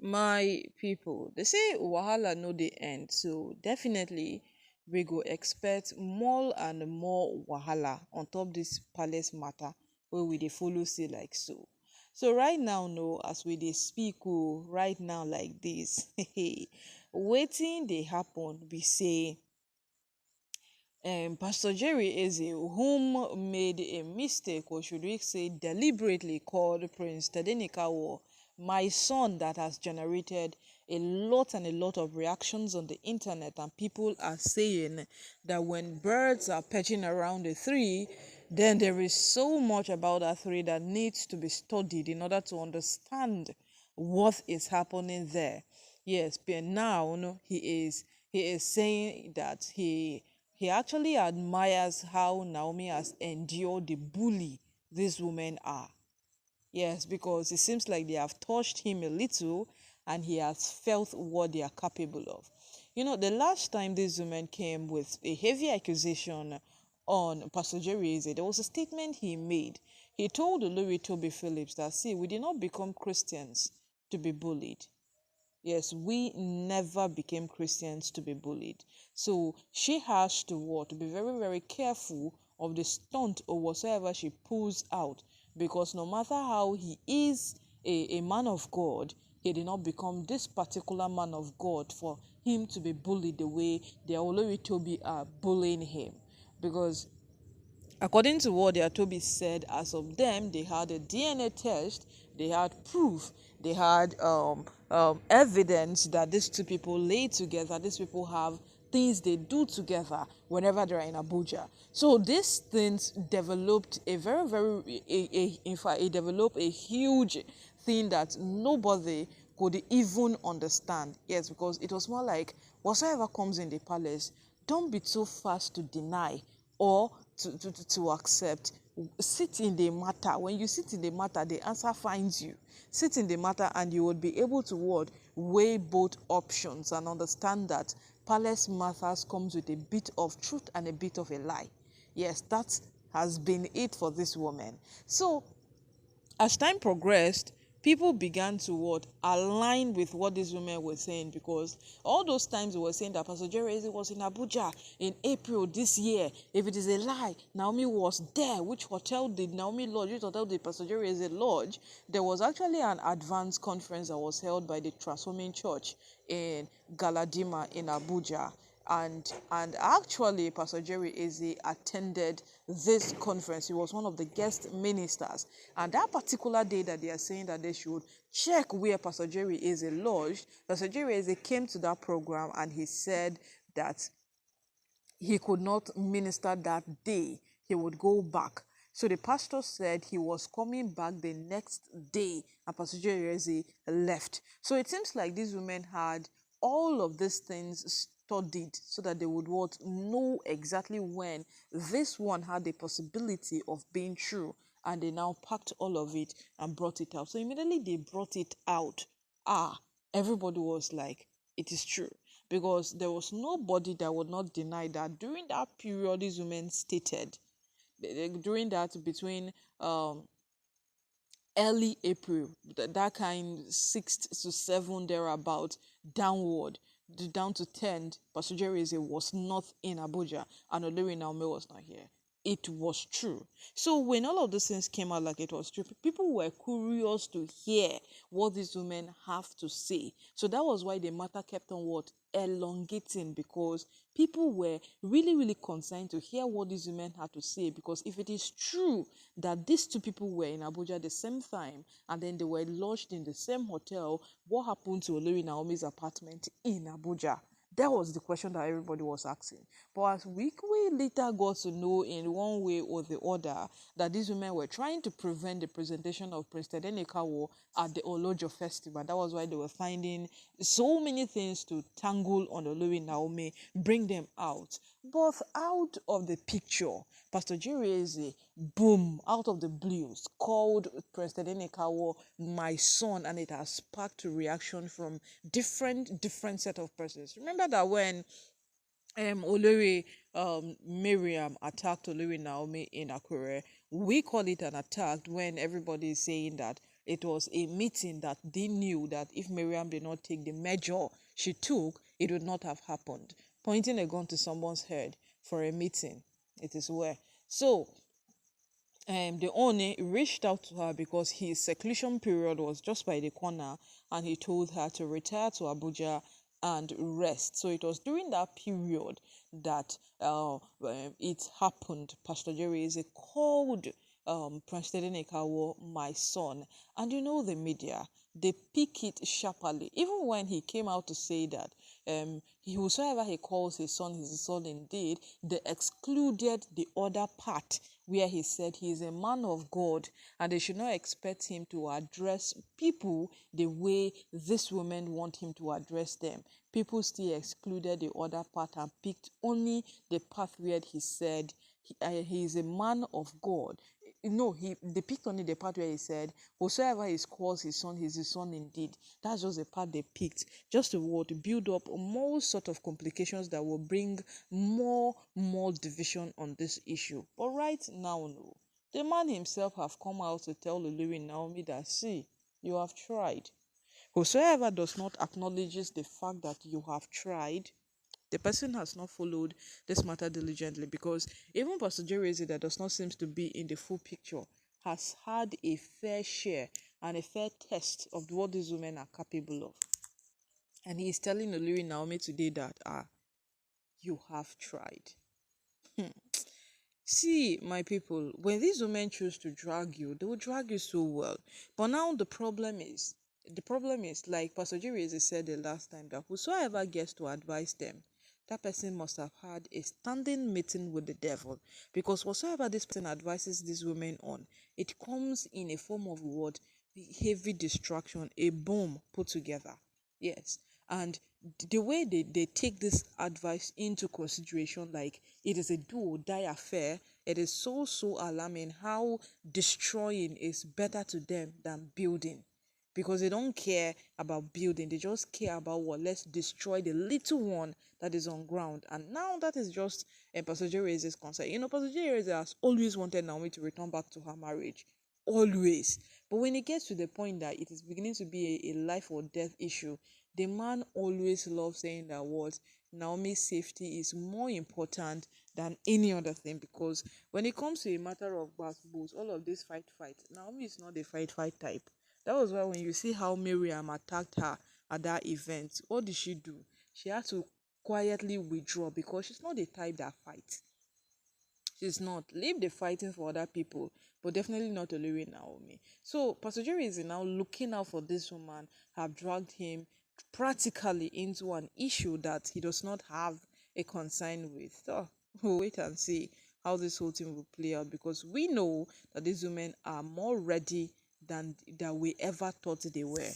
My people, they say wahala no dey end, so definitely we go expect more and more wahala on top this palace matter wey we dey follow say like so. So right now, no, as we dey speak, right now like this, wetin dey happen be say Pastor Jerry Eze, whom made a mistake, or should we say deliberately, called Prince Tadenikawo my son, that has generated a lot and a lot of reactions on the internet, and people are saying that when birds are perching around a tree, then there is so much about that tree that needs to be studied in order to understand what is happening there. Yes, but now, no, he is saying that he actually admires how Naomi has endured the bully these women are. Yes, because it seems like they have touched him a little and he has felt what they are capable of. You know, the last time these women came with a heavy accusation on Pastor Jerry Eze, there was a statement he made. He told Olori Toby Phillips that, see, we did not become Christians to be bullied. Yes, we never became Christians to be bullied. So she has to what? To be very, very careful of the stunt or whatsoever she pulls out. Because no matter how he is a man of God, he did not become this particular man of God for him to be bullied the way the Olori Toby are bullying him. Because according to what their Toby said, as of them, they had a DNA test, they had proof, they had evidence that these two people lay together, these people have things they do together whenever they're in Abuja. So these things developed a very, very, in fact, it developed a huge thing that nobody could even understand. Yes, because it was more like whatsoever comes in the palace, don't be too fast to deny or to accept. Sit in the matter. When you sit in the matter, the answer finds you. Sit in the matter and you would be able to what? Weigh both options and understand that palace matters comes with a bit of truth and a bit of a lie. Yes, that has been it for this woman. So as time progressed, people began to what? Align with what these women were saying, because all those times they were saying that Pastor Jerry Eze was in Abuja in April this year. If it is a lie, Naomi was there. Which hotel did Naomi lodge? Which hotel did Pastor Jerry Eze lodge? There was actually an advanced conference that was held by the Transforming Church in Galadima in Abuja, and actually Pastor Jerry Eze attended this conference. He was one of the guest ministers, and that particular day that they are saying that they should check where Pastor Jerry Eze lodged, Pastor Jerry Eze came to that program and he said that he could not minister that day. He would go back. So the pastor said he was coming back the next day, and Pastor Jerry left. So it seems like these women had all of these things studied so that they would what? Know exactly when this one had the possibility of being true, and they now packed all of it and brought it out. So immediately they brought it out, everybody was like, it is true, because there was nobody that would not deny that during that period these women stated, during that between early April, that kind 6th to 7th thereabout, downward down to 10th, Pastor Jerry was not in Abuja and Olori Naomi was not here. It was true. So when all of these things came out like it was true, people were curious to hear what these women have to say. So that was why the matter kept on what? Elongating, because people were really, really concerned to hear what these women had to say. Because if it is true that these two people were in Abuja at the same time and then they were lodged in the same hotel, what happened to Olori Naomi's apartment in Abuja? That was the question that everybody was asking. But as we later got to know in one way or the other that these women were trying to prevent the presentation of Prince Tadenikawo at the Olojo festival. That was why they were finding so many things to tangle on Olori Naomi, bring them out. But out of the picture, Pastor Jerry Eze, boom, out of the blues, called President Enekawo my son, and it has sparked a reaction from different set of persons. Remember that when Olori Miriam attacked Olori Naomi in Akure, we call it an attack when everybody is saying that it was a meeting that they knew that if Miriam did not take the measure she took, it would not have happened. Pointing a gun to someone's head for a meeting, it is where. So the owner reached out to her because his seclusion period was just by the corner, and he told her to retire to Abuja and rest. So it was during that period that it happened. Pastor Jerry is called Prince Tedenekawo my son. And you know the media, they pick it sharply. Even when he came out to say that whosoever he calls his son is his son indeed, they excluded the other part where he said he is a man of God and they should not expect him to address people the way this woman want him to address them. People still excluded the other part and picked only the part where he said he is a man of God. No, they picked only the part where he said, whosoever is calls his son, he's his son indeed. That's just the part they picked, just to build up more sort of complications that will bring more division on this issue. But right now, no. The man himself have come out to tell Olori Naomi that, see, you have tried. Whosoever does not acknowledges the fact that you have tried, the person has not followed this matter diligently, because even Pastor Jerry that does not seem to be in the full picture has had a fair share and a fair test of what these women are capable of. And he is telling Olori Naomi today that you have tried. See, my people, when these women choose to drag you, they will drag you so well. But now the problem is, like Pastor Jerry said the last time, that whosoever gets to advise them, that person must have had a standing meeting with the devil. Because whatsoever this person advises these women on, it comes in a form of what? Heavy distraction, a bomb put together. Yes. And the way they take this advice into consideration, like it is a do or die affair, it is so alarming how destroying is better to them than building, because they don't care about building, they just care about what, let's destroy the little one that is on ground. And now that is just Pastor Jerry's concern. Pastor Jerry has always wanted Naomi to return back to her marriage, always. But when it gets to the point that it is beginning to be a life or death issue, the man always loves saying that what Naomi's safety is more important than any other thing, because when it comes to a matter of basketballs, all of this fight, Naomi is not the fight type. That was why when you see how Miriam attacked her at that event, what did she do? She had to quietly withdraw, because she's not the type that fights. She's not. Leave the fighting for other people, but definitely not Olori Naomi. So Pastor Jerry is now looking out for this woman, have dragged him practically into an issue that he does not have a concern with. So we'll wait and see how this whole thing will play out, because we know that these women are more ready than we ever thought they were.